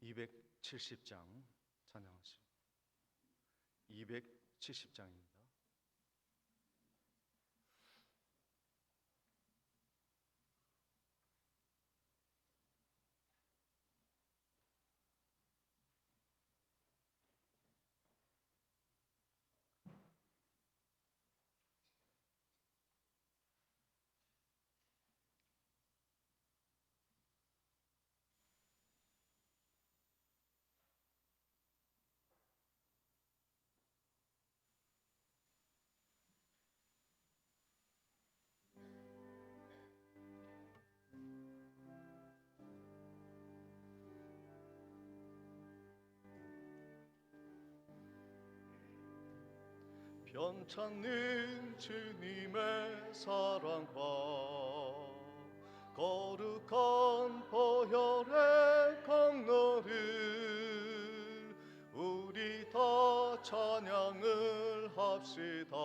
270장 찬양하시오. 270장입니다. 편찮는 주님의 사랑과 거룩한 보혈의 강로를 우리 다 찬양을 합시다.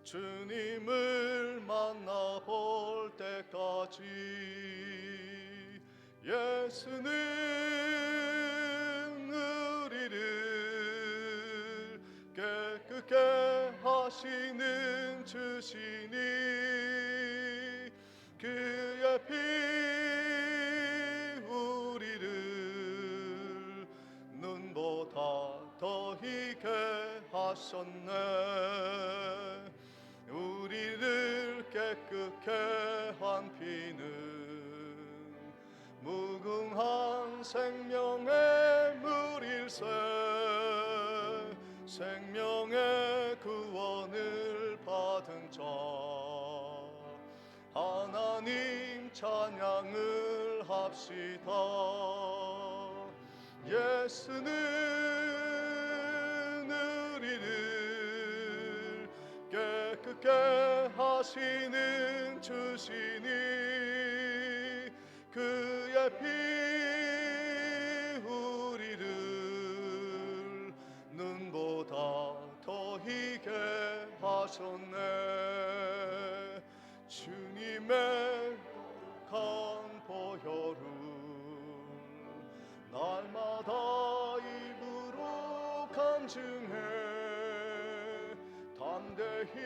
주님을 만나볼 때까지 예수는 우리를 깨끗게 하시는 주시니 그의 피 우리를 눈보다 더 희게 하셨네. 우리를 깨끗게 한 피는 무궁한 생명의 물일세. 생명의 구원을 받은 자 하나님 찬양을 합시다. 예수는 우리를 깨끗게 하시는 주시니 그의 피 우리를 눈보다 더 희게 하셨네. 주님의 간 보혈을 날마다 입으로 간증해 담대히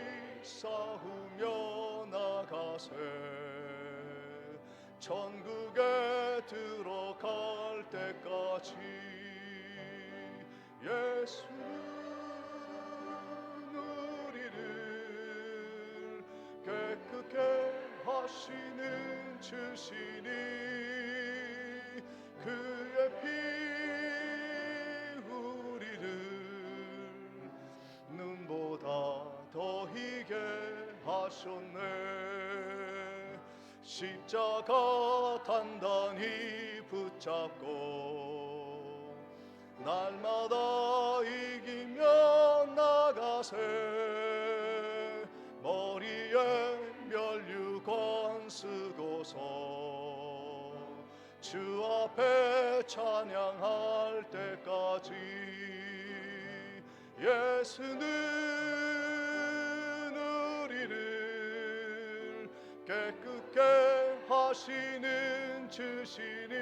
싸우며 나가세. 천국에 들어갈 때까지 예수는 우리를 깨끗게 하시는 주시니 그의 피 우리를 눈보다 더 희게 하셨네. 십자가 단단히 붙잡고 날마다 이기며 나가세. 머리에 면류관 쓰고서 주 앞에 찬양할 때까지 예수는 우리를 깨끗게 하시는 주시니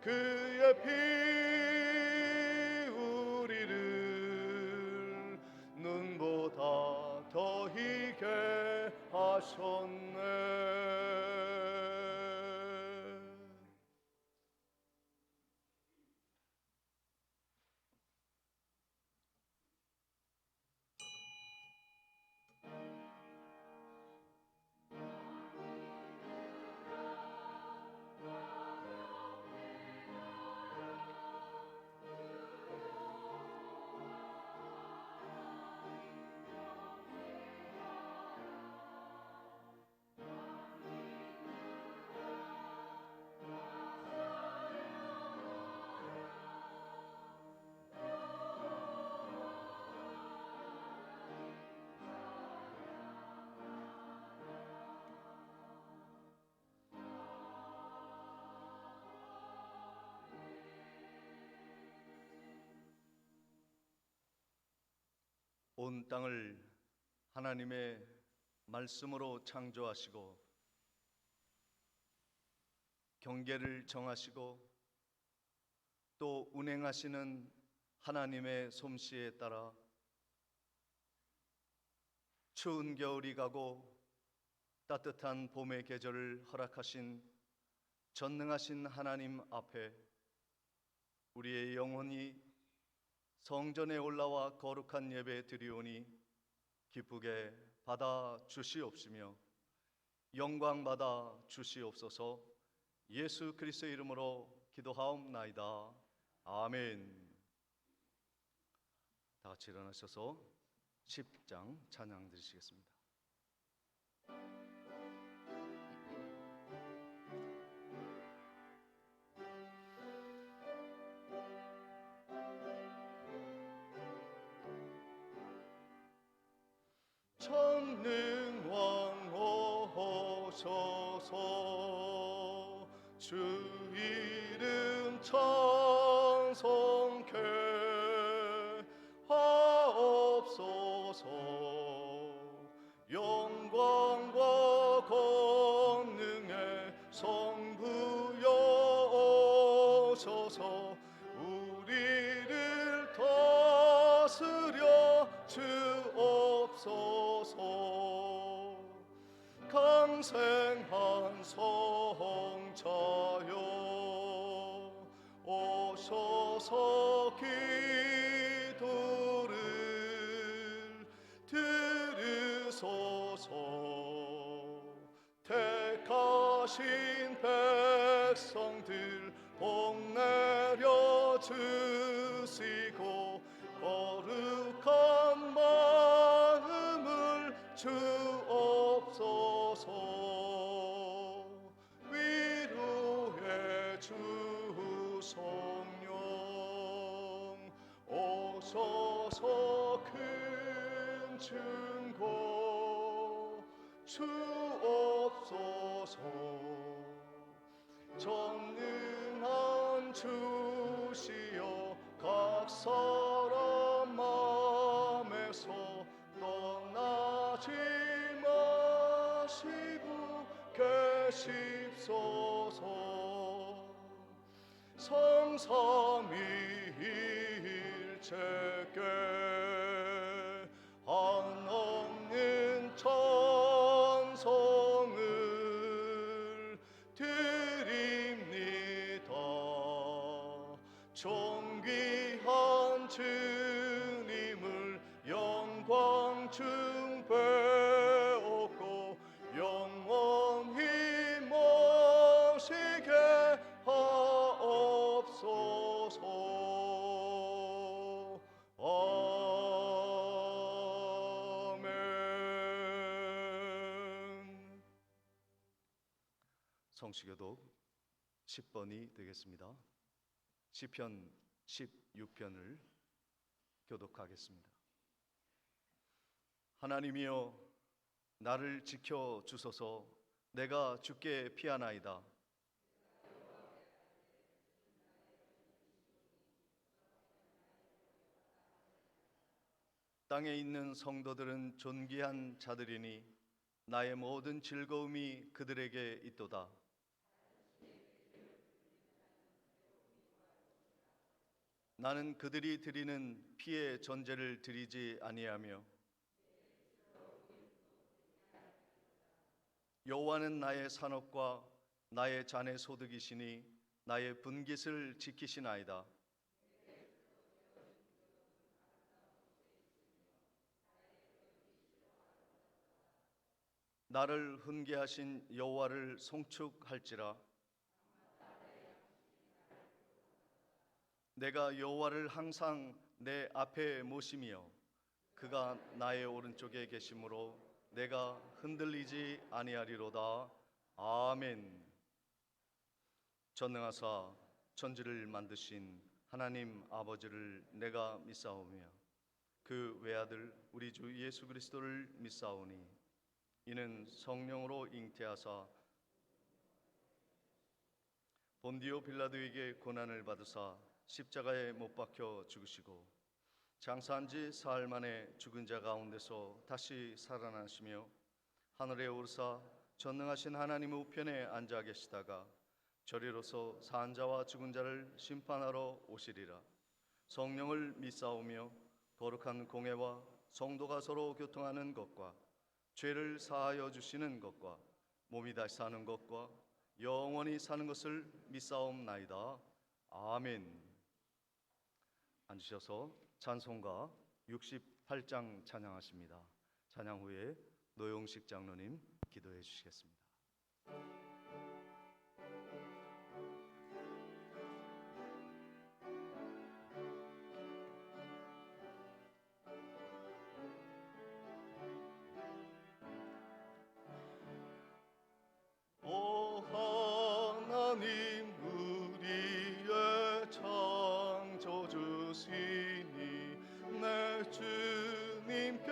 그의 피 우리를 눈보다 더 희게 하셨네. 온 땅을 하나님의 말씀으로 창조하시고 경계를 정하시고 또 운행하시는 하나님의 솜씨에 따라 추운 겨울이 가고 따뜻한 봄의 계절을 허락하신 전능하신 하나님 앞에 우리의 영혼이 성전에 올라와 거룩한 예배 드리오니 기쁘게 받아 주시옵시며 영광 받아 주시옵소서. 예수 그리스도의 이름으로 기도하옵나이다. 아멘. 다 같이 일어나셔서 10장 찬양 드리시겠습니다. 전능왕 오소서. 주 이름 찬송케 하옵소서. 영광과 권능의 성부여 오소서. 우리를 다스려 주옵소서. 강생한 성자여 오셔서 기도를 들으소서. 택하신 백성들 복 내려 주시고 거룩한 마음을 주옵소서. 위로의 주 성령 오셔서 큰 증거 주옵소서. 전능한 주시여 각 사람 마음에서 떠나지 마시고 계십소서. 성삼위일체께 한없는 찬송을 드립니다. 존귀한 주님을 영광 중배옵고 영원히 모시게 하옵소서. 아멘. 성시교독 10번이 되겠습니다. 시편 16편을 교독하겠습니다. 하나님이여 나를 지켜 주소서. 내가 주께 피하나이다. 땅에 있는 성도들은 존귀한 자들이니 나의 모든 즐거움이 그들에게 있도다. 나는 그들이 드리는 피의 전제를 드리지 아니하며 여호와는 나의 산업과 나의 잔의 소득이시니 나의 분깃을 지키시나이다. 나를 훈계하신 여호와를 송축할지라. 내가 여호와를 항상 내 앞에 모시며 그가 나의 오른쪽에 계심으로 내가 흔들리지 아니하리로다. 아멘. 전능하사 천지를 만드신 하나님 아버지를 내가 믿사오며 그 외아들 우리 주 예수 그리스도를 믿사오니 이는 성령으로 잉태하사 본디오 빌라도에게 고난을 받으사 십자가에 못 박혀 죽으시고 장사한 지 사흘 만에 죽은 자 가운데서 다시 살아나시며 하늘에 오르사 전능하신 하나님 우편에 앉아 계시다가 저리로서 산 자와 죽은 자를 심판하러 오시리라. 성령을 믿사오며 거룩한 공회와 성도가 서로 교통하는 것과 죄를 사하여 주시는 것과 몸이 다시 사는 것과 영원히 사는 것을 믿사옵나이다. 아멘. 앉으셔서 찬송가 68장 찬양하십니다. 찬양 후에 노용식 장로님 기도해 주시겠습니다. 오 하나님 우리의 창조주시니 내 주님께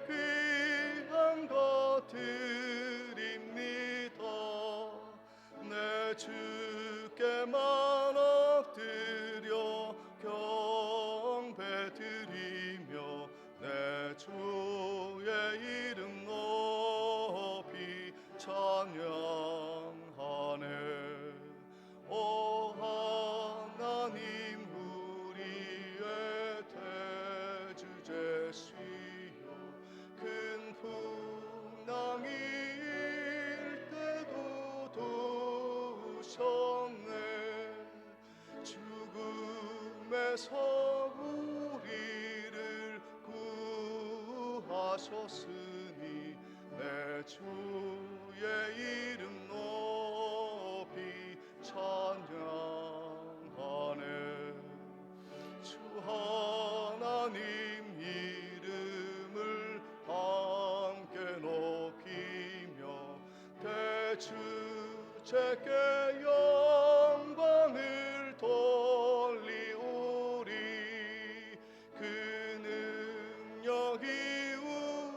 귀한 것 드립니다. 내 주께만 엎드려 경배 드리며 내 주의 이름 높이 찬양하네. 오 하나님 우리의 대주제시여 큰 풍랑이 일 때도 도우셨네. 죽음에서 우리를 구하셨으니 내 주의 이름 높이 찬양하네. 주 하나님 이름을 함께 높이며 대주제께 영광을 돌리오리. 그 능력이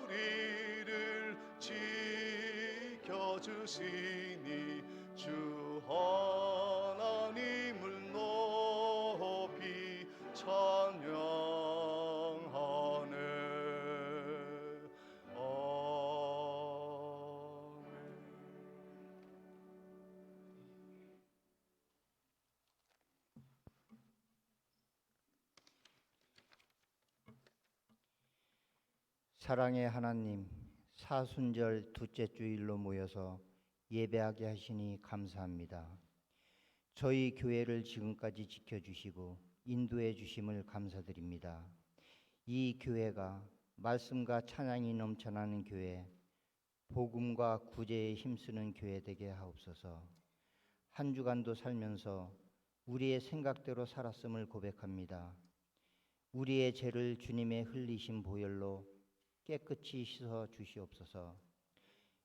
우리를 지켜주시니 주 하나님을 높이 찬양하네. 아멘. 사랑의 하나님, 사순절 둘째 주일로 모여서 예배하게 하시니 감사합니다. 저희 교회를 지금까지 지켜주시고 인도해 주심을 감사드립니다. 이 교회가 말씀과 찬양이 넘쳐나는 교회, 복음과 구제에 힘쓰는 교회 되게 하옵소서. 한 주간도 살면서 우리의 생각대로 살았음을 고백합니다. 우리의 죄를 주님의 흘리신 보혈로 깨끗이 씻어 주시옵소서.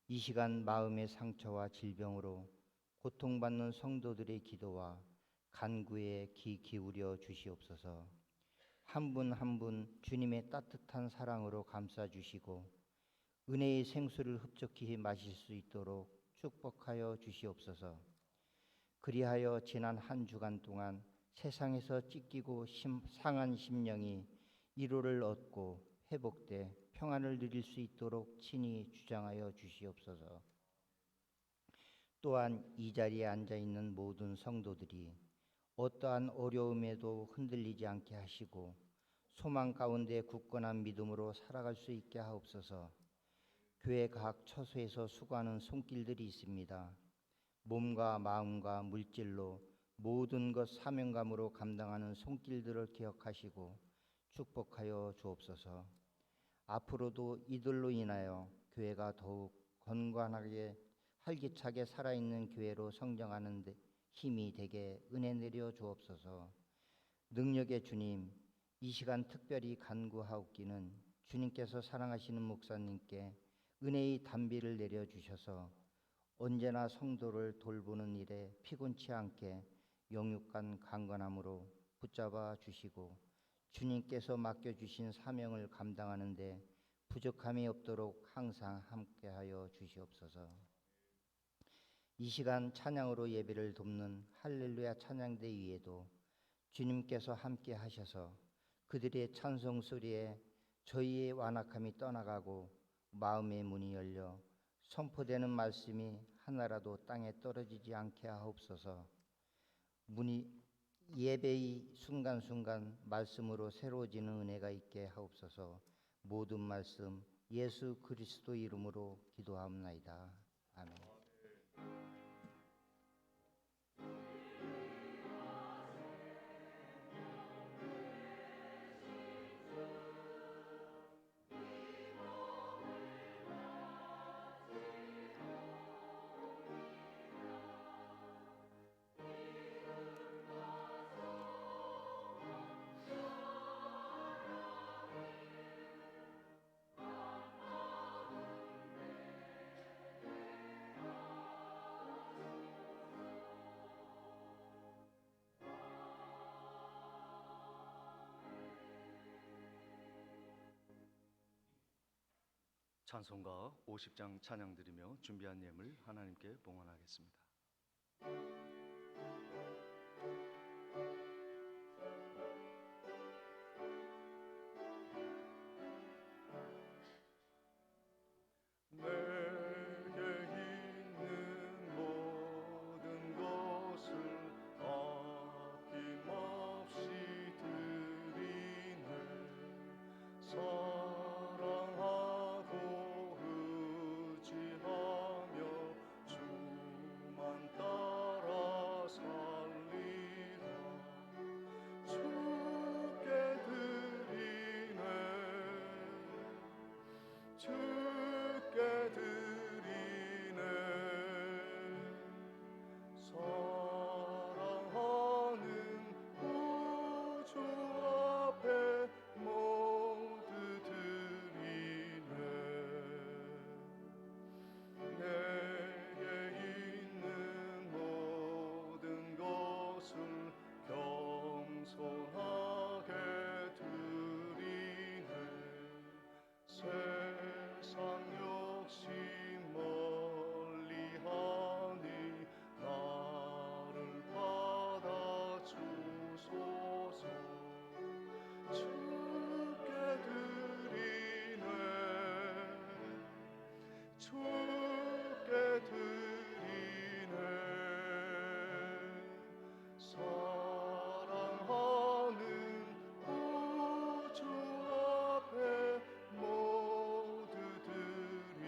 이 시간 마음의 상처와 질병으로 고통받는 성도들의 기도와 간구에 귀 기울여 주시옵소서. 한 분 한 분 주님의 따뜻한 사랑으로 감싸 주시고 은혜의 생수를 흡족히 마실 수 있도록 축복하여 주시옵소서. 그리하여 지난 한 주간 동안 세상에서 찢기고 상한 심령이 위로를 얻고 회복돼 평안을 누릴 수 있도록 친히 주장하여 주시옵소서. 또한 이 자리에 앉아있는 모든 성도들이 어떠한 어려움에도 흔들리지 않게 하시고 소망 가운데 굳건한 믿음으로 살아갈 수 있게 하옵소서. 교회 각 처소에서 수고하는 손길들이 있습니다. 몸과 마음과 물질로 모든 것 사명감으로 감당하는 손길들을 기억하시고 축복하여 주옵소서. 앞으로도 이들로 인하여 교회가 더욱 건강하게 활기차게 살아있는 교회로 성장하는 데 힘이 되게 은혜 내려 주옵소서. 능력의 주님, 이 시간 특별히 간구하옵기는 주님께서 사랑하시는 목사님께 은혜의 단비를 내려주셔서 언제나 성도를 돌보는 일에 피곤치 않게 영육간 강건함으로 붙잡아 주시고 주님께서 맡겨주신 사명을 감당하는 데 부족함이 없도록 항상 함께하여 주시옵소서. 이 시간 찬양으로 예배를 돕는 할렐루야 찬양대 위에도 주님께서 함께 하셔서 그들의 찬송 소리에 저희의 완악함이 떠나가고 마음의 문이 열려 선포되는 말씀이 하나라도 땅에 떨어지지 않게 하옵소서. 문이 예배의 순간순간 말씀으로 새로워지는 은혜가 있게 하옵소서. 모든 말씀 예수 그리스도 이름으로 기도하옵나이다. 아멘. 찬송가 50장 찬양 드리며 준비한 예물 하나님께 봉헌하겠습니다. 내게 있는 모든 것을 아낌없이 드리네. 사랑하고 의지하며 주만 따라 살리라. 주께 드리네. 주께 드리네. 사랑하는 구주 앞에 모두 드리네. 내게 있는 모든 것을 겸손하게 드리네. 세상 욕심 멀리하니 나를 받아주소서. 주께 드리네. 주께 드리네. 사랑하는 구주 앞에 모두 드리네.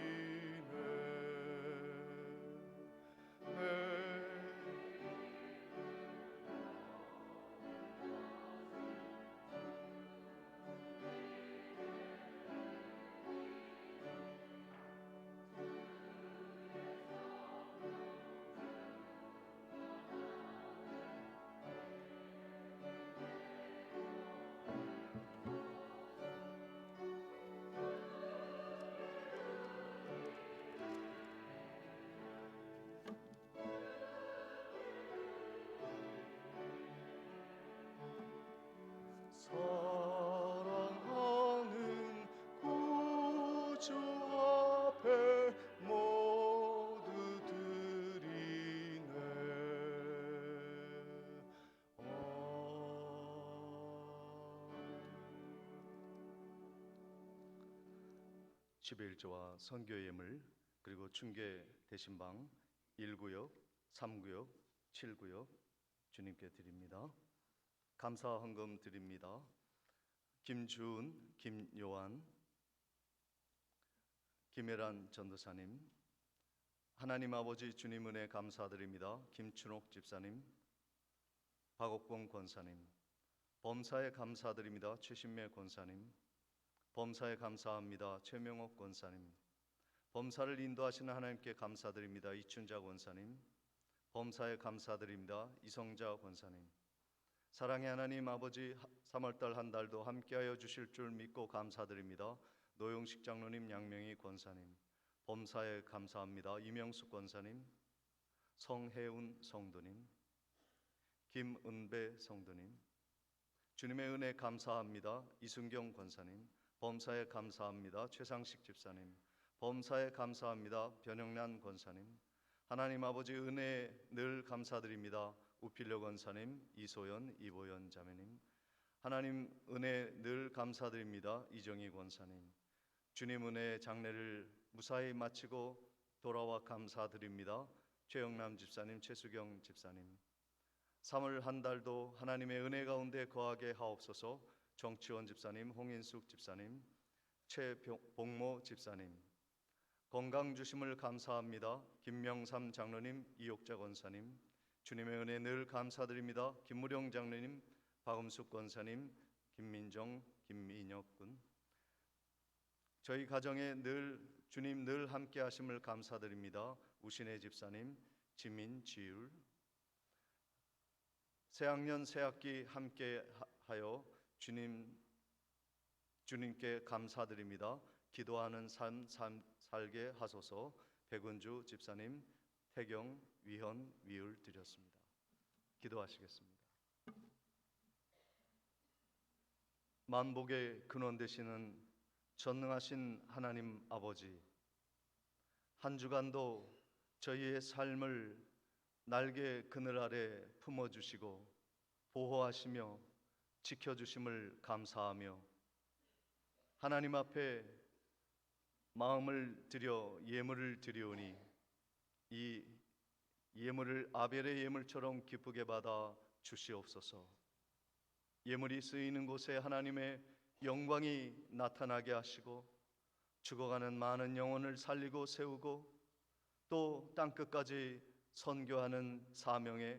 사랑하는 구주 앞에 모두 드리네. 11조와 선교 예물 그리고 중계 대신방 1구역, 3구역, 7구역 주님께 드립니다. 감사 헌금 드립니다. 김주은, 김요한, 김혜란 전도사님, 하나님 아버지 주님 은혜 감사드립니다. 김춘옥 집사님, 박옥봉 권사님, 범사에 감사드립니다. 최신매 권사님, 범사에 감사합니다. 최명옥 권사님, 범사를 인도하시는 하나님께 감사드립니다. 이춘자 권사님, 범사에 감사드립니다. 이성자 권사님, 사랑의 하나님 아버지 3월달 한 달도 함께하여 주실 줄 믿고 감사드립니다. 노용식 장로님, 양명희 권사님, 범사에 감사합니다. 이명숙 권사님, 성혜운 성도님, 김은배 성도님, 주님의 은혜 감사합니다. 이순경 권사님, 범사에 감사합니다. 최상식 집사님, 범사에 감사합니다. 변영란 권사님, 하나님 아버지 은혜에 늘 감사드립니다. 우필려 권사님, 이소연, 이보연 자매님, 하나님 은혜 늘 감사드립니다. 이정희 권사님, 주님 은혜 장례를 무사히 마치고 돌아와 감사드립니다. 최영남 집사님, 최수경 집사님, 3월 한 달도 하나님의 은혜 가운데 거하게 하옵소서. 정치원 집사님, 홍인숙 집사님, 최복모 집사님, 건강 주심을 감사합니다. 김명삼 장로님, 이옥자 권사님, 주님의 은혜 늘 감사드립니다. 김무령 장로님, 박음숙 권사님, 김민정, 김민혁 군, 저희 가정에 주님 늘 함께 하심을 감사드립니다. 우신혜 집사님, 지민, 지율, 새학년 새학기 함께 하여 주님께 감사드립니다. 기도하는 삶 살게 하소서. 백은주 집사님, 태경, 위헌, 위을 드렸습니다. 기도하시겠습니다. 만복의 근원 되시는 전능하신 하나님 아버지, 한 주간도 저희의 삶을 날개 그늘 아래 품어주시고 보호하시며 지켜주심을 감사하며 하나님 앞에 마음을 들여 예물을 드리오니 이 예물을 아벨의 예물처럼 기쁘게 받아 주시옵소서. 예물이 쓰이는 곳에 하나님의 영광이 나타나게 하시고 죽어가는 많은 영혼을 살리고 세우고 또 땅끝까지 선교하는 사명에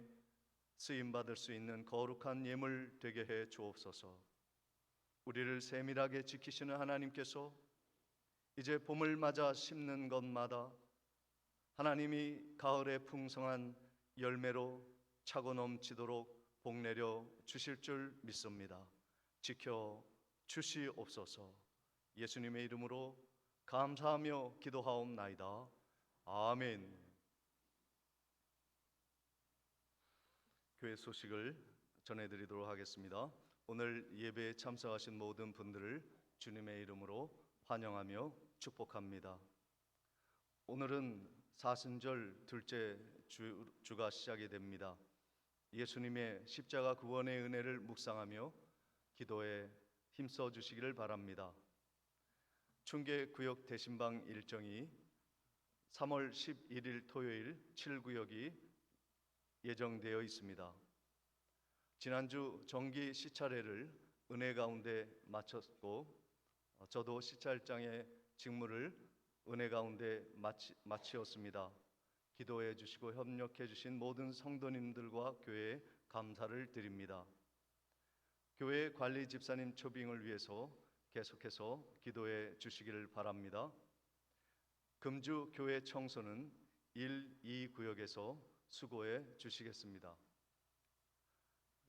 쓰임받을 수 있는 거룩한 예물 되게 해 주옵소서. 우리를 세밀하게 지키시는 하나님께서 이제 봄을 맞아 심는 것마다 하나님이 가을의 풍성한 열매로 차고 넘치도록 복내려 주실 줄 믿습니다. 지켜 주시옵소서. 예수님의 이름으로 감사하며 기도하옵나이다. 아멘. 교회 소식을 전해드리도록 하겠습니다. 오늘 예배에 참석하신 모든 분들을 주님의 이름으로 환영하며 축복합니다. 오늘은 사순절 둘째 주가 시작이 됩니다. 예수님의 십자가 구원의 은혜를 묵상하며 기도에 힘써 주시기를 바랍니다. 충계구역 대신방 일정이 3월 11일 토요일 7구역이 예정되어 있습니다. 지난주 정기 시차례를 은혜 가운데 마쳤고 저도 시찰장의 직무를 은혜 가운데 마치었습니다. 기도해 주시고 협력해 주신 모든 성도님들과 교회에 감사를 드립니다. 교회 관리 집사님 초빙을 위해서 계속해서 기도해 주시기를 바랍니다. 금주 교회 청소는 1, 2구역에서 수고해 주시겠습니다.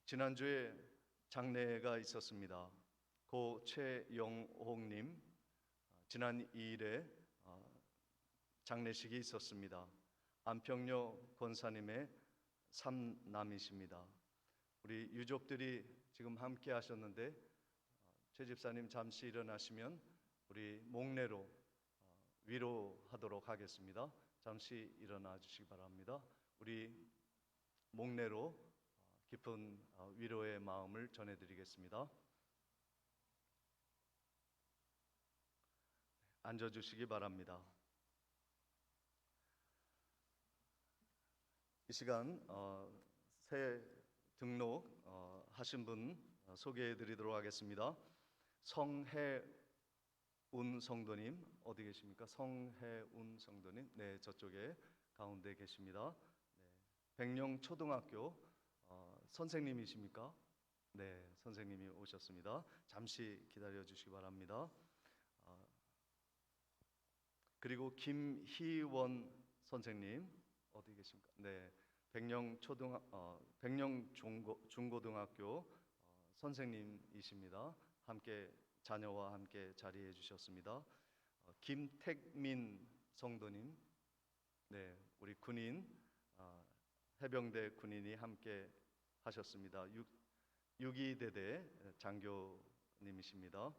지난주에 장례가 있었습니다. 고 최영옥님 지난 2일에 장례식이 있었습니다. 안평여 권사님의 삼남이십니다. 우리 유족들이 지금 함께 하셨는데 최 집사님 잠시 일어나시면 우리 목례로 위로하도록 하겠습니다. 잠시 일어나 주시기 바랍니다. 우리 목례로 깊은 위로의 마음을 전해드리겠습니다. 앉아주시기 바랍니다. 이 시간 새 등록 하신 분 소개해드리도록 하겠습니다. 성혜운 성도님 어디 계십니까? 성혜운 성도님, 네, 저쪽에 가운데 계십니다. 네, 백령초등학교 선생님이십니까? 네, 선생님이 오셨습니다. 잠시 기다려 주시기 바랍니다. 그리고 김희원 선생님 어디 계십니까? 네, 백령중고등학교 선생님이십니다. 함께 자녀와 함께 자리해 주셨습니다. 김택민 성도님, 네, 우리 군인 해병대 군인이 함께 하셨습니다. 6.2대대 장교님이십니다.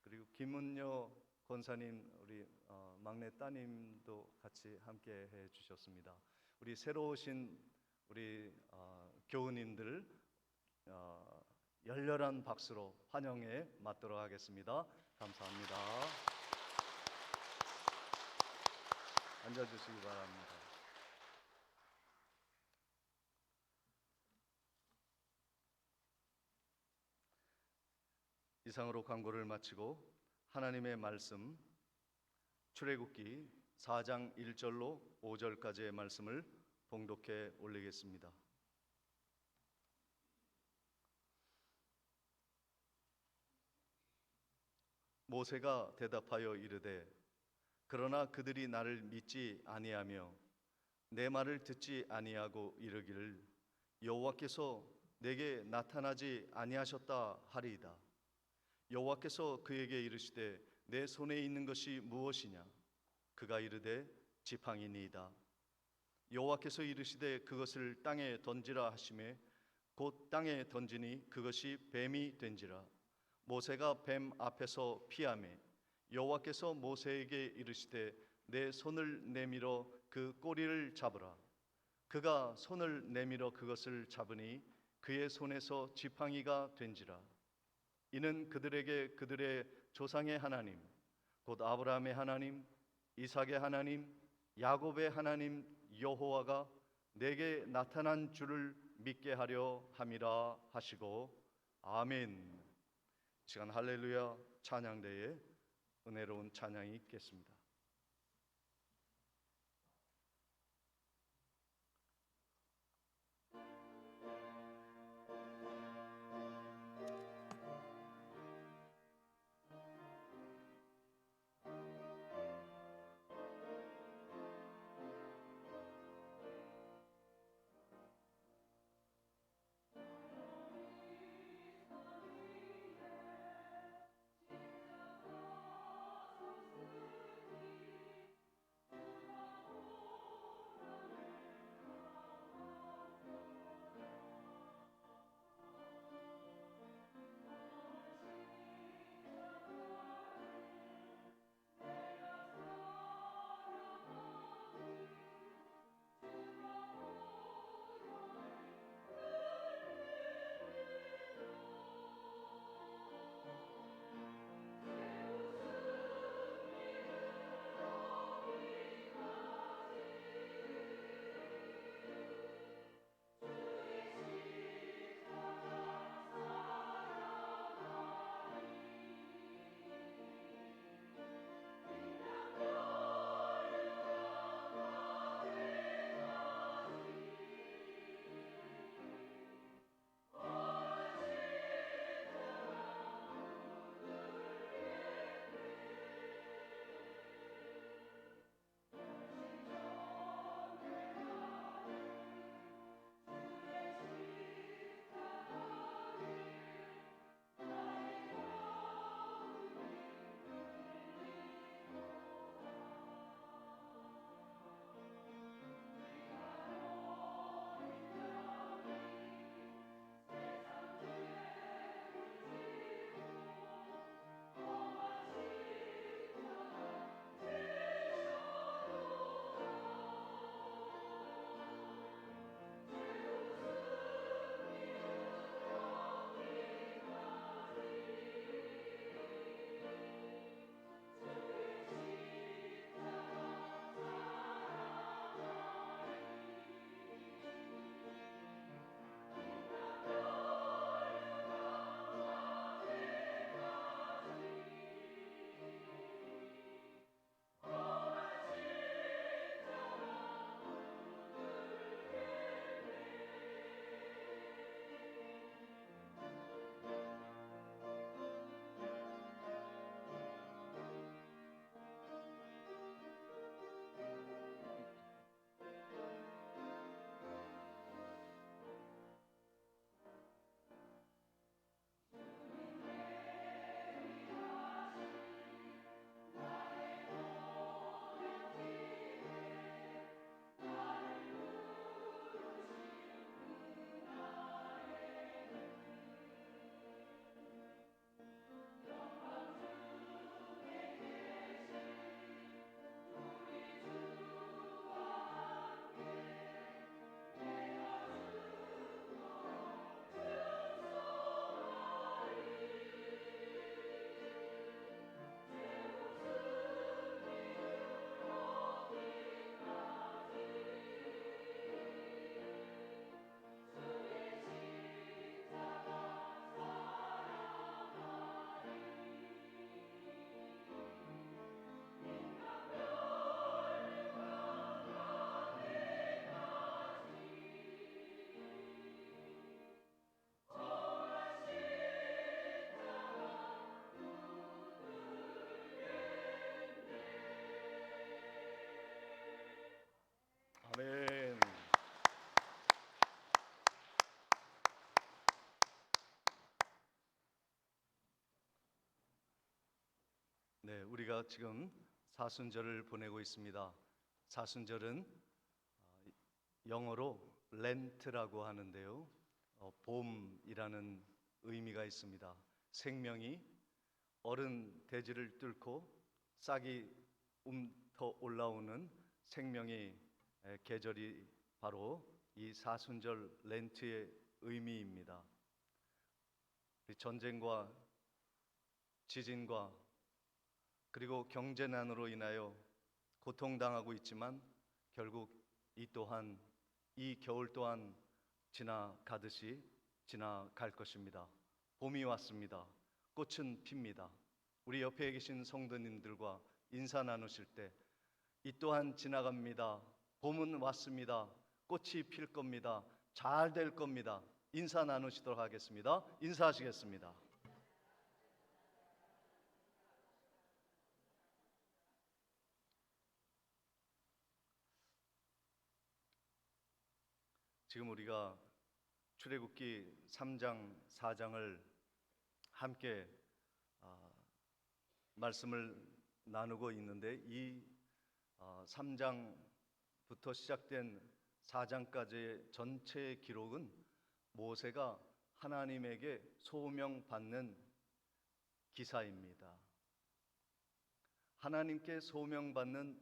그리고 김은여 권사님, 우리 막내 따님도 같이 함께 해 주셨습니다. 우리 새로 오신 우리 교우님들 열렬한 박수로 환영해 맞도록 하겠습니다. 감사합니다. 앉아주시기 바랍니다. 이상으로 광고를 마치고 하나님의 말씀 출애굽기 4장 1절로 5절까지의 말씀을 봉독해 올리겠습니다. 모세가 대답하여 이르되 그러나 그들이 나를 믿지 아니하며 내 말을 듣지 아니하고 이르기를 여호와께서 내게 나타나지 아니하셨다 하리이다. 여호와께서 그에게 이르시되 내 손에 있는 것이 무엇이냐? 그가 이르되 지팡이니이다. 여호와께서 이르시되 그것을 땅에 던지라 하시매 곧 땅에 던지니 그것이 뱀이 된지라. 모세가 뱀 앞에서 피하매 여호와께서 모세에게 이르시되 내 손을 내밀어 그 꼬리를 잡으라. 그가 손을 내밀어 그것을 잡으니 그의 손에서 지팡이가 된지라. 이는 그들에게 그들의 조상의 하나님 곧 아브라함의 하나님, 이삭의 하나님, 야곱의 하나님 여호와가 내게 나타난 줄을 믿게 하려 함이라 하시고 아멘. 시간 할렐루야 찬양대에 은혜로운 찬양이 있겠습니다. 네, 우리가 지금 사순절을 보내고 있습니다. 사순절은 영어로 렌트라고 하는데요. 봄이라는 의미가 있습니다. 생명이 어른 대지를 뚫고 싹이 움터 올라오는 생명의 계절이 바로 이 사순절 렌트의 의미입니다. 전쟁과 지진과 그리고 경제난으로 인하여 고통당하고 있지만 결국 이 겨울 또한 지나가듯이 지나갈 것입니다. 봄이 왔습니다. 꽃은 핍니다. 우리 옆에 계신 성도님들과 인사 나누실 때 이 또한 지나갑니다. 봄은 왔습니다. 꽃이 필 겁니다. 잘 될 겁니다. 인사 나누시도록 하겠습니다. 인사하시겠습니다. 지금 우리가 출애굽기 3장, 4장을 함께 말씀을 나누고 있는데 이 3장부터 시작된 4장까지의 전체 기록은 모세가 하나님에게 소명받는 기사입니다. 하나님께 소명받는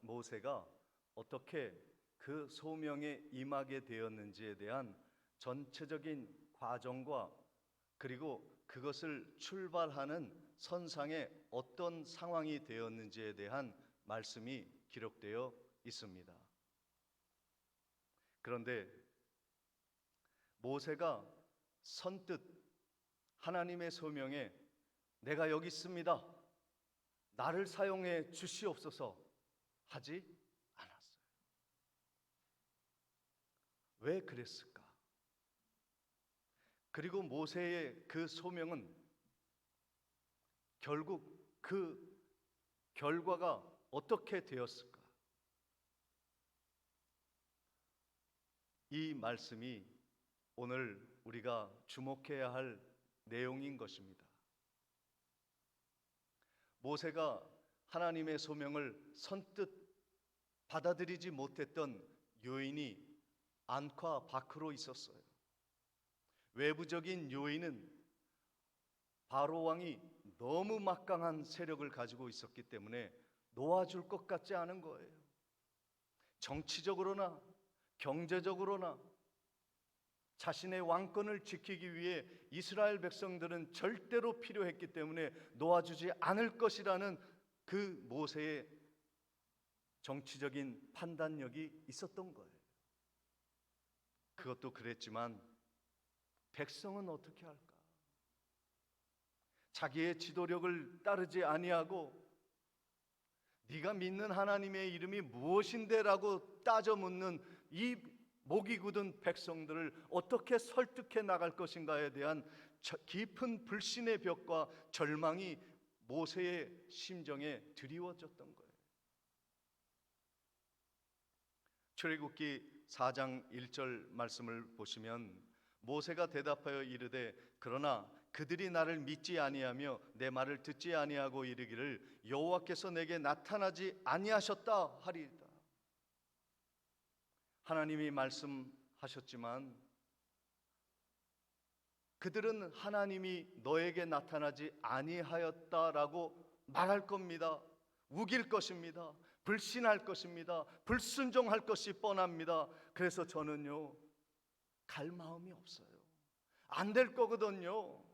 모세가 어떻게 그 소명에 임하게 되었는지에 대한 전체적인 과정과 그리고 그것을 출발하는 선상에 어떤 상황이 되었는지에 대한 말씀이 기록되어 있습니다. 그런데 모세가 선뜻 하나님의 소명에 내가 여기 있습니다. 나를 사용해 주시옵소서 하지 않았어요. 왜 그랬을까? 그리고 모세의 그 소명은 결국 그 결과가 어떻게 되었을까? 이 말씀이 오늘 우리가 주목해야 할 내용인 것입니다. 모세가 하나님의 소명을 선뜻 받아들이지 못했던 요인이 안과 밖으로 있었어요. 외부적인 요인은 바로 왕이 너무 막강한 세력을 가지고 있었기 때문에 놓아줄 것 같지 않은 거예요. 정치적으로나 경제적으로나 자신의 왕권을 지키기 위해 이스라엘 백성들은 절대로 필요했기 때문에 놓아주지 않을 것이라는 그 모세의 정치적인 판단력이 있었던 거예요. 그것도 그랬지만 백성은 어떻게 할까? 자기의 지도력을 따르지 아니하고 네가 믿는 하나님의 이름이 무엇인데라고 따져 묻는 이 목이 굳은 백성들을 어떻게 설득해 나갈 것인가에 대한 깊은 불신의 벽과 절망이 모세의 심정에 드리워졌던 거예요. 출애굽기 4장 1절 말씀을 보시면 모세가 대답하여 이르되 그러나 그들이 나를 믿지 아니하며 내 말을 듣지 아니하고 이르기를 여호와께서 내게 나타나지 아니하셨다 하리이다. 하나님이 말씀하셨지만 그들은 하나님이 너에게 나타나지 아니하였다라고 말할 겁니다. 우길 것입니다. 불신할 것입니다. 불순종할 것이 뻔합니다. 그래서 저는요 갈 마음이 없어요. 안 될 거거든요.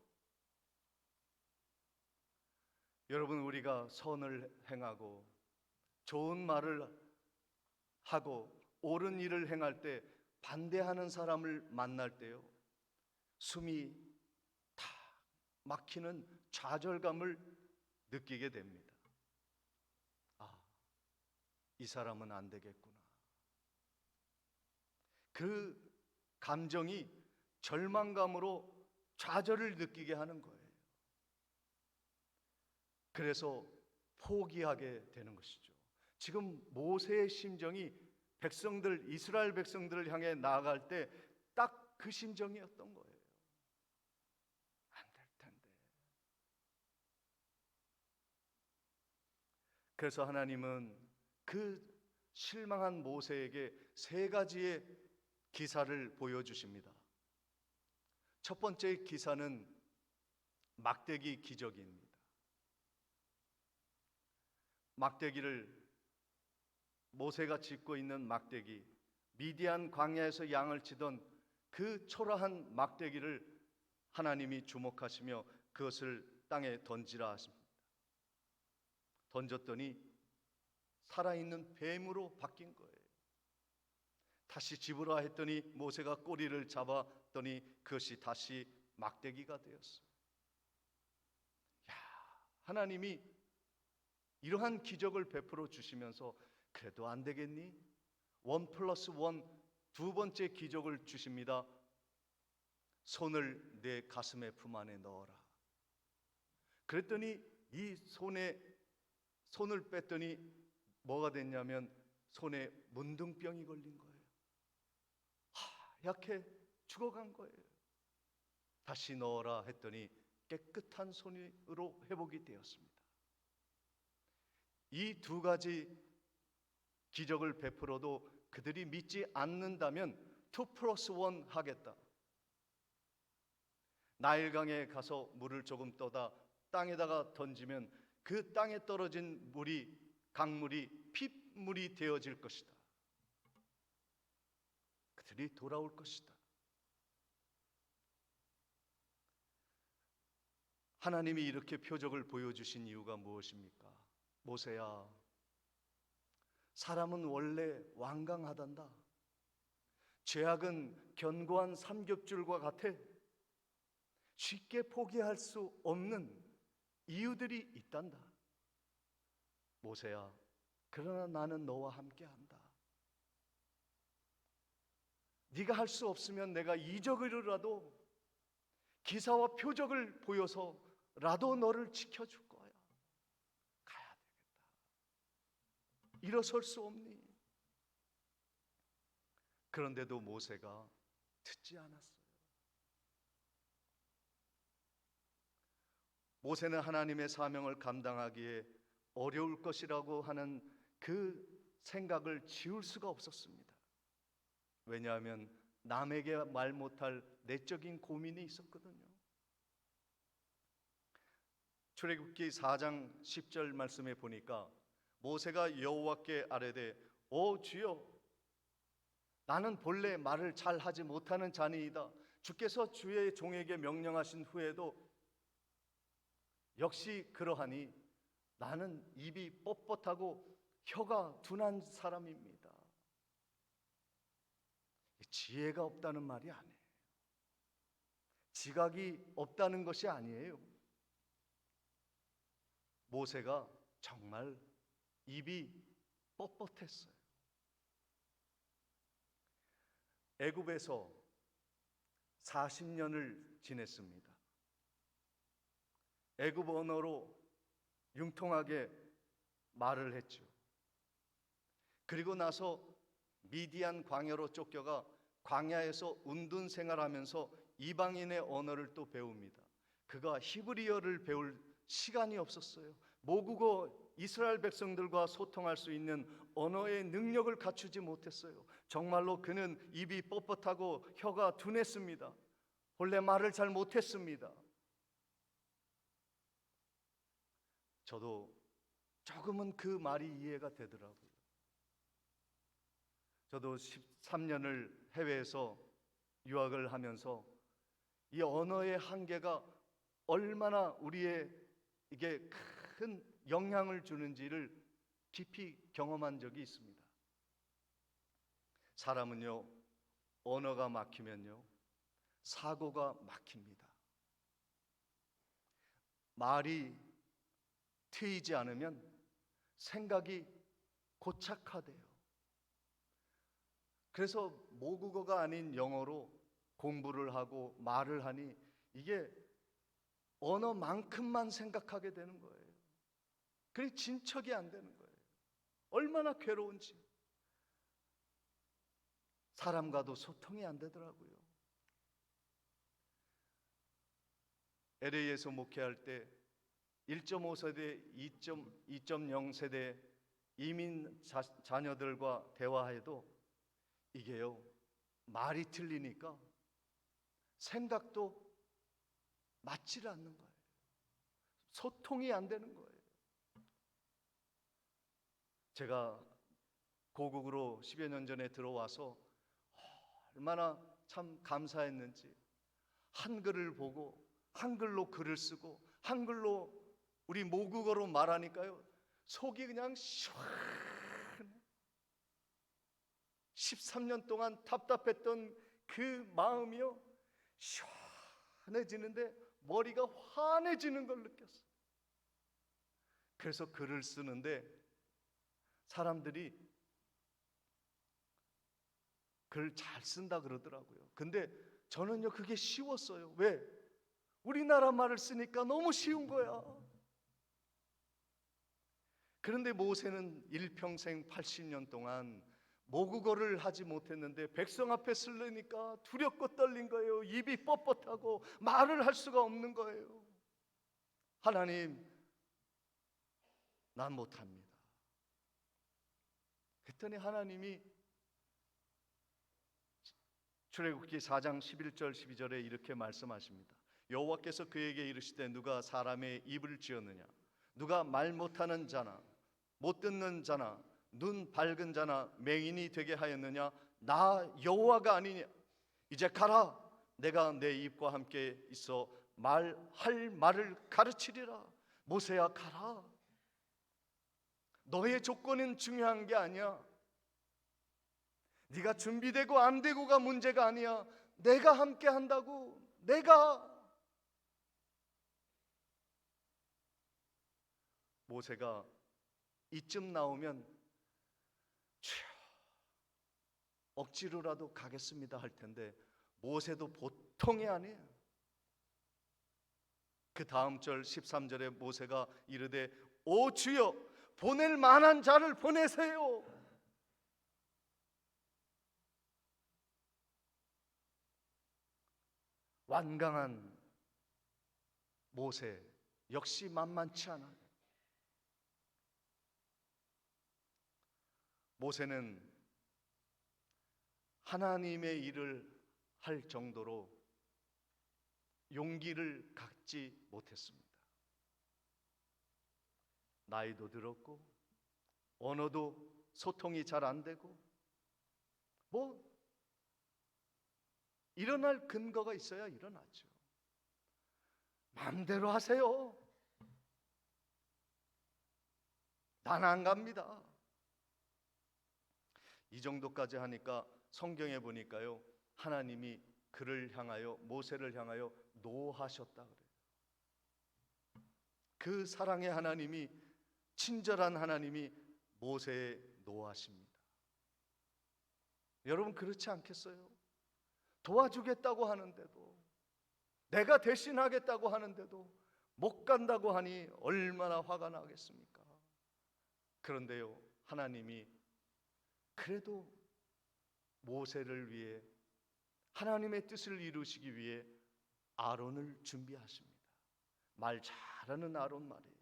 여러분, 우리가 선을 행하고 좋은 말을 하고 옳은 일을 행할 때 반대하는 사람을 만날 때요 숨이 다 막히는 좌절감을 느끼게 됩니다. 이 사람은 안 되겠구나. 그 감정이 절망감으로 좌절을 느끼게 하는 거예요. 그래서 포기하게 되는 것이죠. 지금 모세의 심정이 이스라엘 백성들을 향해 나아갈 때 딱 그 심정이었던 거예요. 안 될 텐데. 그래서 하나님은 그 실망한 모세에게 세 가지의 기사를 보여주십니다. 첫 번째 기사는 막대기 기적입니다. 막대기를, 모세가 짚고 있는 막대기, 미디안 광야에서 양을 치던 그 초라한 막대기를 하나님이 주목하시며 그것을 땅에 던지라 하십니다. 던졌더니 살아있는 뱀으로 바뀐 거예요. 다시 집으라 했더니 모세가 꼬리를 잡았더니 그것이 다시 막대기가 되었어요. 하나님이 이러한 기적을 베풀어 주시면서 그래도 안 되겠니? 1+1 두 번째 기적을 주십니다. 손을 내 가슴의 품 안에 넣어라. 그랬더니 이 손을 뺐더니 뭐가 됐냐면 손에 문둥병이 걸린 거예요. 하얗게 죽어간 거예요. 다시 넣어라 했더니 깨끗한 손으로 회복이 되었습니다. 이 두 가지 기적을 베풀어도 그들이 믿지 않는다면 2+1 하겠다. 나일강에 가서 물을 조금 떠다 땅에다가 던지면 그 땅에 떨어진 물이, 강물이 핏물이 되어질 것이다. 그들이 돌아올 것이다. 하나님이 이렇게 표적을 보여주신 이유가 무엇입니까? 모세야, 사람은 원래 완강하단다. 죄악은 견고한 삼겹줄과 같아. 쉽게 포기할 수 없는 이유들이 있단다. 모세야, 그러나 나는 너와 함께한다. 네가 할 수 없으면 내가 이적으로라도 기사와 표적을 보여서라도 너를 지켜줄 거야. 가야 되겠다. 일어설 수 없니? 그런데도 모세가 듣지 않았어요. 모세는 하나님의 사명을 감당하기에 어려울 것이라고 하는 그 생각을 지울 수가 없었습니다. 왜냐하면 남에게 말 못할 내적인 고민이 있었거든요. 출애굽기 4장 10절 말씀에 보니까 모세가 여호와께 아뢰되 오 주여, 나는 본래 말을 잘 하지 못하는 자니이다. 주께서 주의 종에게 명령하신 후에도 역시 그러하니 나는 입이 뻣뻣하고 혀가 둔한 사람입니다. 지혜가 없다는 말이 아니에요. 지각이 없다는 것이 아니에요. 모세가 정말 입이 뻣뻣했어요. 애굽에서 40년을 지냈습니다. 애굽 언어로 융통하게 말을 했죠. 그리고 나서 미디안 광야로 쫓겨가 광야에서 운둔 생활하면서 이방인의 언어를 또 배웁니다. 그가 히브리어를 배울 시간이 없었어요. 모국어 이스라엘 백성들과 소통할 수 있는 언어의 능력을 갖추지 못했어요. 정말로 그는 입이 뻣뻣하고 혀가 둔했습니다. 본래 말을 잘 못했습니다. 저도 조금은 그 말이 이해가 되더라고요. 저도 13년을 해외에서 유학을 하면서 이 언어의 한계가 얼마나 우리에게 큰 영향을 주는지를 깊이 경험한 적이 있습니다. 사람은요, 언어가 막히면요, 사고가 막힙니다. 말이 트이지 않으면 생각이 고착화돼요. 그래서 모국어가 아닌 영어로 공부를 하고 말을 하니 이게 언어만큼만 생각하게 되는 거예요. 그게 진척이 안 되는 거예요. 얼마나 괴로운지. 사람과도 소통이 안 되더라고요. LA에서 목회할 때 1.5 세대, 2.0 세대 이민 자녀들과 대화해도 이게요, 말이 틀리니까 생각도 맞지를 않는 거예요. 소통이 안 되는 거예요. 제가 고국으로 10여 년 전에 들어와서 얼마나 참 감사했는지, 한글을 보고 한글로 글을 쓰고 한글로 우리 모국어로 말하니까요, 속이 그냥 시원해. 13년 동안 답답했던 그 마음이요, 시원해지는데 머리가 환해지는 걸 느꼈어요. 그래서 글을 쓰는데 사람들이 글 잘 쓴다 그러더라고요. 근데 저는요, 그게 쉬웠어요. 왜? 우리나라 말을 쓰니까 너무 쉬운 거야. 그런데 모세는 일평생 80년 동안 모국어를 하지 못했는데 백성 앞에 쓰려니까 두렵고 떨린 거예요. 입이 뻣뻣하고 말을 할 수가 없는 거예요. 하나님, 난 못합니다. 그랬더니 하나님이 출애굽기 4장 11절 12절에 이렇게 말씀하십니다. 여호와께서 그에게 이르시되 누가 사람의 입을 지었느냐? 누가 말 못하는 자나 못 듣는 자나 눈 밝은 자나 맹인이 되게 하였느냐? 나 여호와가 아니냐? 이제 가라. 내가 내 입과 함께 있어 말할 말을 가르치리라. 모세야, 가라. 너의 조건은 중요한 게 아니야. 네가 준비되고 안 되고가 문제가 아니야. 내가 함께 한다고. 내가. 모세가 이쯤 나오면 억지로라도 가겠습니다 할 텐데 모세도 보통이 아니에요. 그 다음 절 13절에 모세가 이르되 오 주여, 보낼 만한 자를 보내세요. 완강한 모세 역시 만만치 않아요. 모세는 하나님의 일을 할 정도로 용기를 갖지 못했습니다. 나이도 들었고 언어도 소통이 잘 안 되고 뭐 일어날 근거가 있어야 일어나죠. 마음대로 하세요. 난 안 갑니다. 이 정도까지 하니까 성경에 보니까요, 하나님이 그를 향하여, 모세를 향하여 노하셨다 그래요. 그 사랑의 하나님이, 친절한 하나님이 모세에 노하십니다. 여러분 그렇지 않겠어요? 도와주겠다고 하는데도, 내가 대신하겠다고 하는데도 못 간다고 하니 얼마나 화가 나겠습니까? 그런데요, 하나님이 그래도 모세를 위해, 하나님의 뜻을 이루시기 위해 아론을 준비하십니다. 말 잘하는 아론 말이에요.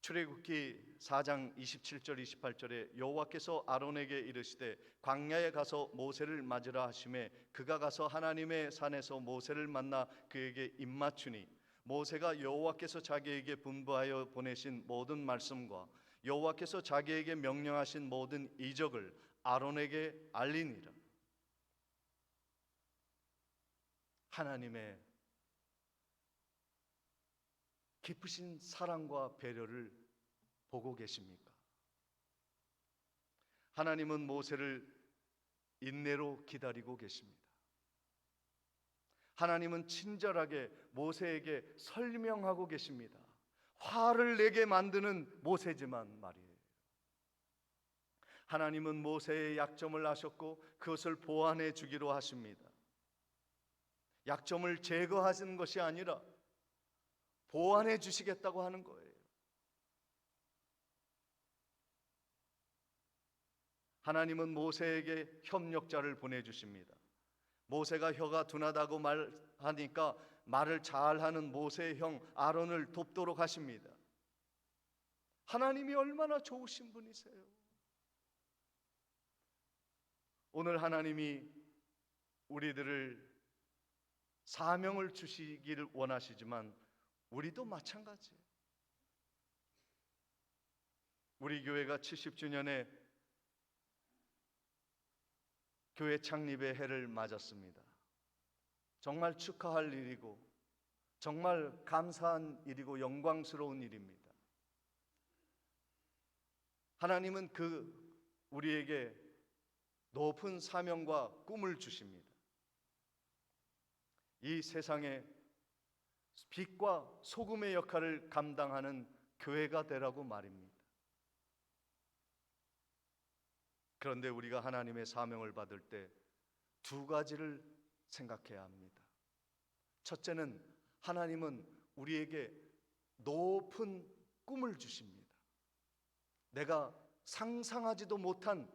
출애굽기 4장 27절 28절에 여호와께서 아론에게 이르시되 광야에 가서 모세를 맞으라 하시매 그가 가서 하나님의 산에서 모세를 만나 그에게 입맞추니 모세가 여호와께서 자기에게 분부하여 보내신 모든 말씀과 여호와께서 자기에게 명령하신 모든 이적을 아론에게 알리니라. 하나님의 깊으신 사랑과 배려를 보고 계십니까? 하나님은 모세를 인내로 기다리고 계십니다. 하나님은 친절하게 모세에게 설명하고 계십니다. 화를 내게 만드는 모세지만 말이에요. 하나님은 모세의 약점을 아셨고 그것을 보완해 주기로 하십니다. 약점을 제거하시는 것이 아니라 보완해 주시겠다고 하는 거예요. 하나님은 모세에게 협력자를 보내주십니다. 모세가 혀가 둔하다고 말하니까 말을 잘하는 모세의 형 아론을 돕도록 하십니다. 하나님이 얼마나 좋으신 분이세요. 오늘 하나님이 우리들을 사명을 주시기를 원하시지만 우리도 마찬가지예요. 우리 교회가 70주년에 교회 창립의 해를 맞았습니다. 정말 축하할 일이고 정말 감사한 일이고 영광스러운 일입니다. 하나님은 우리에게 높은 사명과 꿈을 주십니다. 이 세상에 빛과 소금의 역할을 감당하는 교회가 되라고 말입니다. 그런데 우리가 하나님의 사명을 받을 때 두 가지를 생각해야 합니다. 첫째는 하나님은 우리에게 높은 꿈을 주십니다. 내가 상상하지도 못한,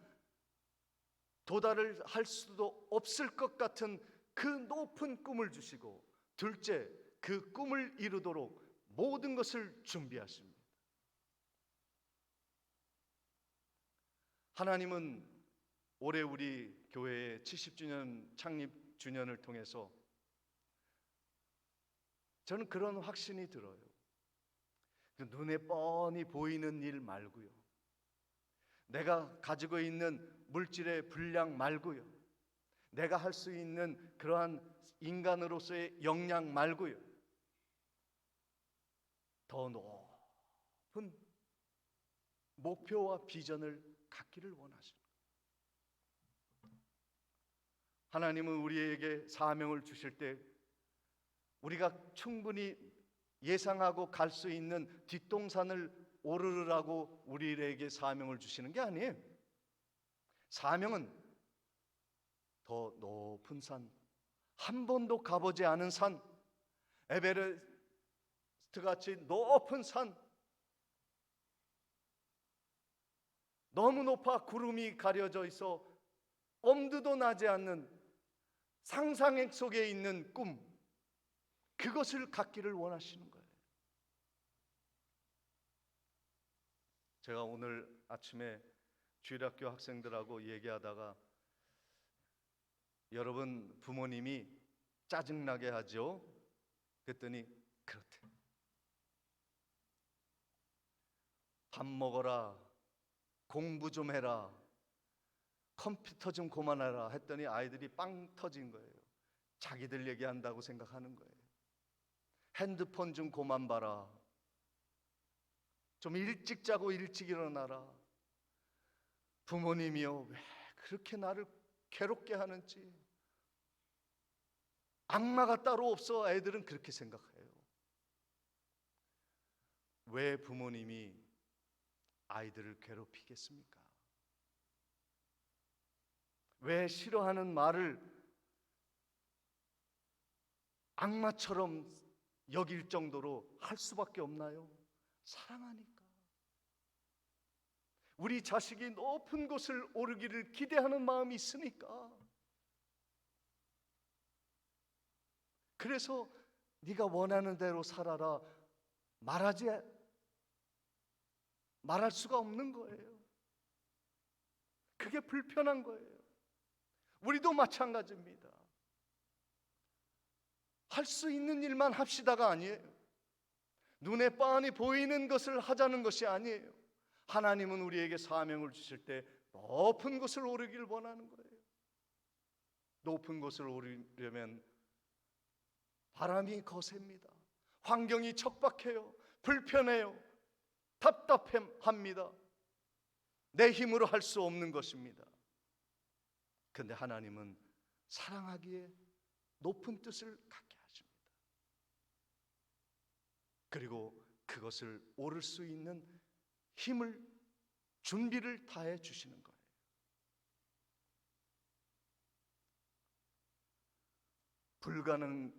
도달을 할 수도 없을 것 같은 그 높은 꿈을 주시고, 둘째, 그 꿈을 이루도록 모든 것을 준비하십니다. 하나님은 올해 우리 교회의 70주년 창립 주년을 통해서 저는 그런 확신이 들어요. 눈에 뻔히 보이는 일 말고요, 내가 가지고 있는 물질의 분량 말고요, 내가 할 수 있는 그러한 인간으로서의 역량 말고요, 더 높은 목표와 비전을 갖기를 원하십니다. 하나님은 우리에게 사명을 주실 때 우리가 충분히 예상하고 갈 수 있는 뒷동산을 오르르라고 우리에게 사명을 주시는 게 아니에요. 사명은 더 높은 산, 한 번도 가보지 않은 산, 에베레스트 같이 높은 산, 너무 높아 구름이 가려져 있어 엄두도 나지 않는 상상액 속에 있는 꿈, 그것을 갖기를 원하시는 거예요. 제가 오늘 아침에 주일학교 학생들하고 얘기하다가, 여러분 부모님이 짜증나게 하죠? 그랬더니 그렇대. 밥 먹어라, 공부 좀 해라, 컴퓨터 좀 그만해라 했더니 아이들이 빵 터진 거예요. 자기들 얘기한다고 생각하는 거예요. 핸드폰 좀 그만 봐라, 좀 일찍 자고 일찍 일어나라. 부모님이요, 왜 그렇게 나를 괴롭게 하는지. 악마가 따로 없어. 애들은 그렇게 생각해요. 왜 부모님이 아이들을 괴롭히겠습니까? 왜 싫어하는 말을 악마처럼 여길 정도로 할 수밖에 없나요? 사랑하니까. 우리 자식이 높은 곳을 오르기를 기대하는 마음이 있으니까. 그래서 네가 원하는 대로 살아라 말할 수가 없는 거예요. 그게 불편한 거예요. 우리도 마찬가지입니다. 할 수 있는 일만 합시다가 아니에요. 눈에 뻔히 보이는 것을 하자는 것이 아니에요. 하나님은 우리에게 사명을 주실 때 높은 곳을 오르길 원하는 거예요. 높은 곳을 오르려면 바람이 거셉니다. 환경이 척박해요. 불편해요. 답답합니다. 내 힘으로 할 수 없는 것입니다. 그런데 하나님은 사랑하기에 높은 뜻을 갖게 하십니다. 그리고 그것을 오를 수 있는 힘을, 준비를 다해 주시는 거예요. 불가능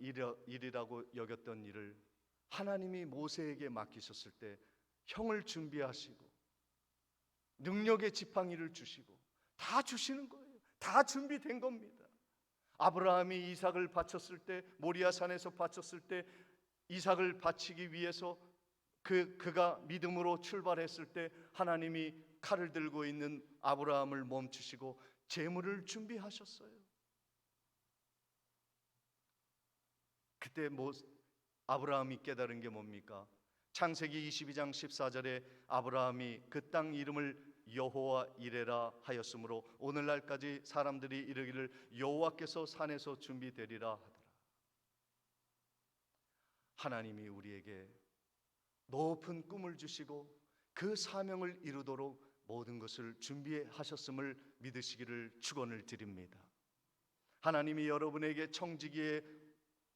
일이라고 여겼던 일을 하나님이 모세에게 맡기셨을 때 형을 준비하시고 능력의 지팡이를 주시고 다 주시는 거예요. 다 준비된 겁니다. 아브라함이 이삭을 바쳤을 때, 모리아산에서 바쳤을 때, 이삭을 바치기 위해서 그가 믿음으로 출발했을 때 하나님이 칼을 들고 있는 아브라함을 멈추시고 제물을 준비하셨어요. 그때 아브라함이 깨달은 게 뭡니까? 창세기 22장 14절에 아브라함이 그 땅 이름을 여호와 이레라 하였으므로 오늘날까지 사람들이 이르기를 여호와께서 산에서 준비되리라 하더라. 하나님이 우리에게 높은 꿈을 주시고 그 사명을 이루도록 모든 것을 준비하셨음을 믿으시기를 축원을 드립니다. 하나님이 여러분에게 청지기의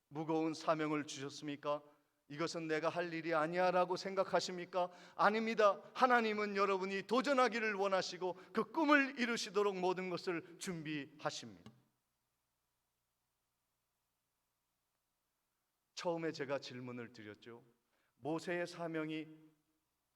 무거운 사명을 주셨습니까? 이것은 내가 할 일이 아니야 라고 생각하십니까? 아닙니다. 하나님은 여러분이 도전하기를 원하시고 그 꿈을 이루시도록 모든 것을 준비하십니다. 처음에 제가 질문을 드렸죠. 모세의 사명이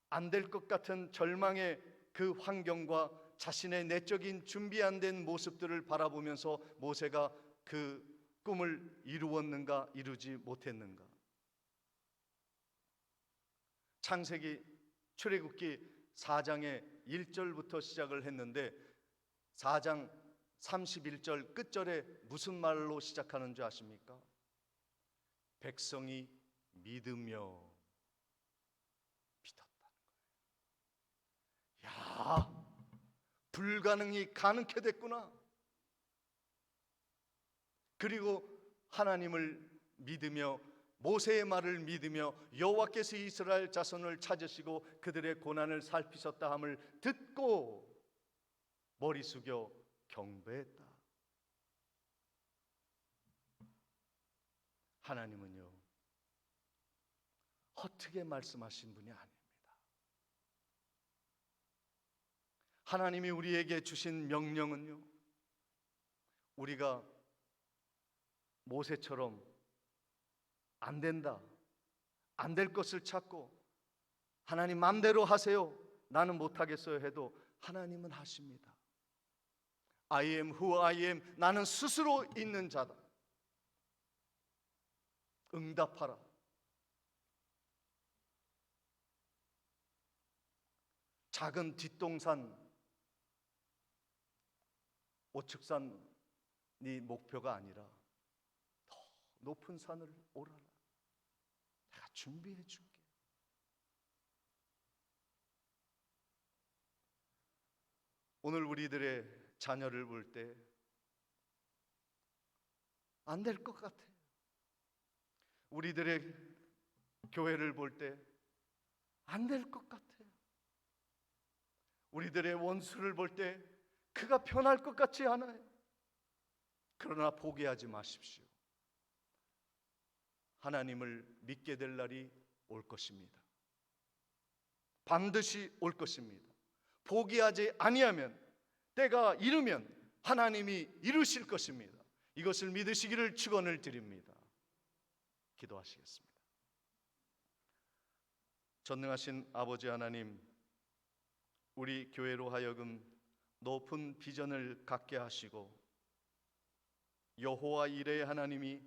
안 될 것 같은 절망의 그 환경과 자신의 내적인 준비 안 된 모습들을 바라보면서 모세가 그 꿈을 이루었는가 이루지 못했는가? 창세기 출애굽기 4장의 1절부터 시작을 했는데 4장 31절 끝절에 무슨 말로 시작하는 줄 아십니까? 백성이 믿으며 믿었다는 거예요. 야, 불가능이 가능케 됐구나. 그리고 하나님을 믿으며 모세의 말을 믿으며 여호와께서 이스라엘 자손을 찾으시고 그들의 고난을 살피셨다 함을 듣고 머리 숙여 경배했다. 하나님은요, 허투루게 말씀하신 분이 아닙니다. 하나님이 우리에게 주신 명령은요, 우리가 모세처럼 안 된다, 안 될 것을 찾고 하나님 맘대로 하세요, 나는 못하겠어요 해도 하나님은 하십니다. I am who I am, 나는 스스로 있는 자다. 응답하라. 작은 뒷동산, 오측산이 목표가 아니라 더 높은 산을 오라라. 내가 준비해 줄게. 오늘 우리들의 자녀를 볼 때 안 될 것 같아. 우리들의 교회를 볼 때 안 될 것 같아. 우리들의 원수를 볼 때 그가 편할 것 같지 않아요. 그러나 포기하지 마십시오. 하나님을 믿게 될 날이 올 것입니다. 반드시 올 것입니다. 포기하지 아니하면, 때가 이르면 하나님이 이루실 것입니다. 이것을 믿으시기를 축원을 드립니다. 기도하시겠습니다. 전능하신 아버지 하나님, 우리 교회로 하여금 높은 비전을 갖게 하시고 여호와 이레의 하나님이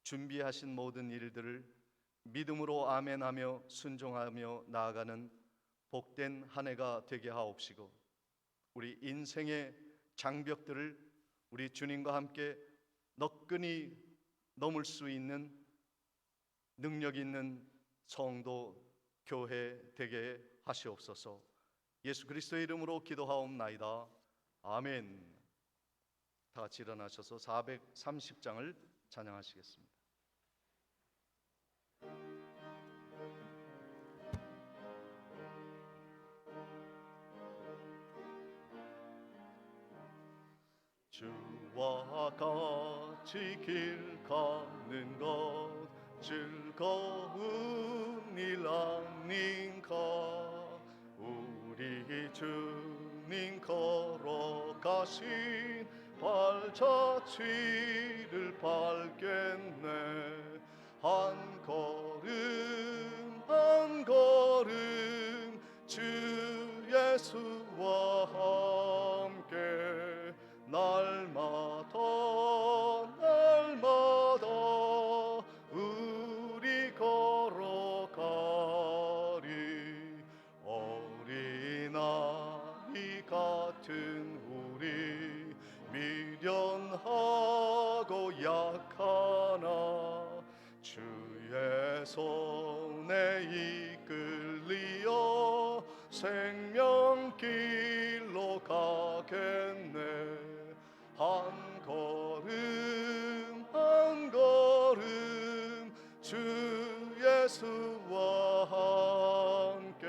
준비하신 모든 일들을 믿음으로 아멘하며 순종하며 나아가는 복된 한 해가 되게 하옵시고, 우리 인생의 장벽들을 우리 주님과 함께 너끈히 넘을 수 있는 능력 있는 성도 교회 되게 하시옵소서. 예수 그리스도의 이름으로 기도하옵나이다. 아멘. 다 같이 일어나셔서 430장을 찬양하시겠습니다. 주와 같이 길 가는 것 즐거운 일 아닌가. 우리 주님 걸어가신 발자취를 밟겠네. 한 걸음 한 걸음 주 예수와 함께 날마다 시작하나 주의 손에 이끌리어 생명길로 가겠네. 한 걸음 한 걸음 주 예수와 함께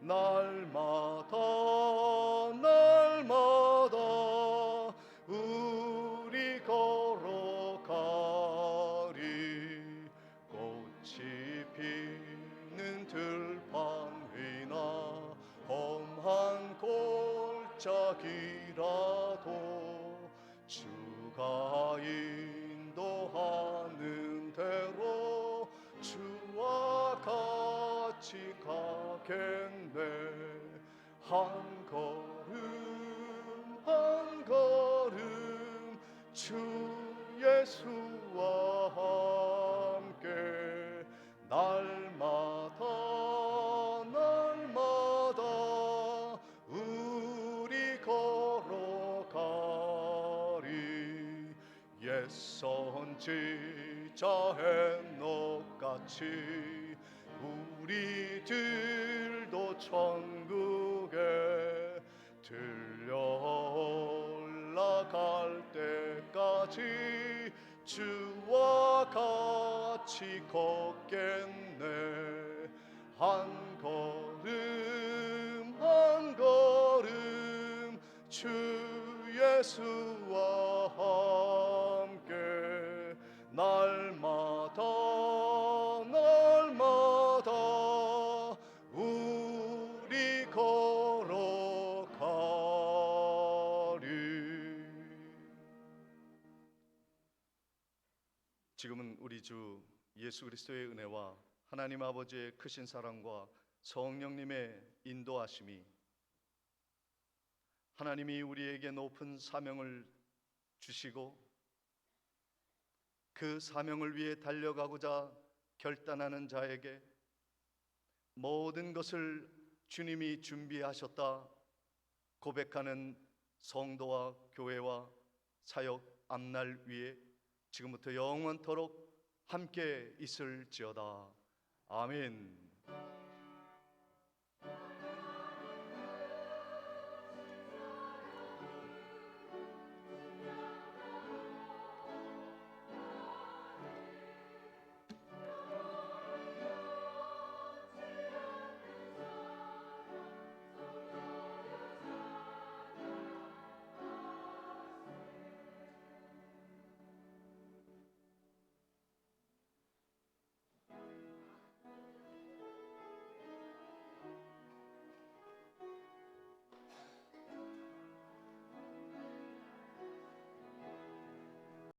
날마다 날마다 우리 걸어가리. 꽃이 피는 들판 위나 험한 골짜기라도 주가 인도하는 대로 주와 같이 가겠네. 한 걸음 한 걸음 주 예수와 함께 날마다 날마다 우리 걸어가리. 옛 선지자 햇녹같이 우리들도 천국에 들려 올라갈 때까지 주와 같이 걷겠네. 한 걸음 한 걸음 주 예수와 함께 날마다 날마다 우리 걸어가리. 지금은 우리 주 예수 그리스도의 은혜와 하나님 아버지의 크신 사랑과 성령님의 인도하심이, 하나님이 우리에게 높은 사명을 주시고 그 사명을 위해 달려가고자 결단하는 자에게 모든 것을 주님이 준비하셨다 고백하는 성도와 교회와 사역 앞날 위에 지금부터 영원토록 함께 있을지어다. 아멘.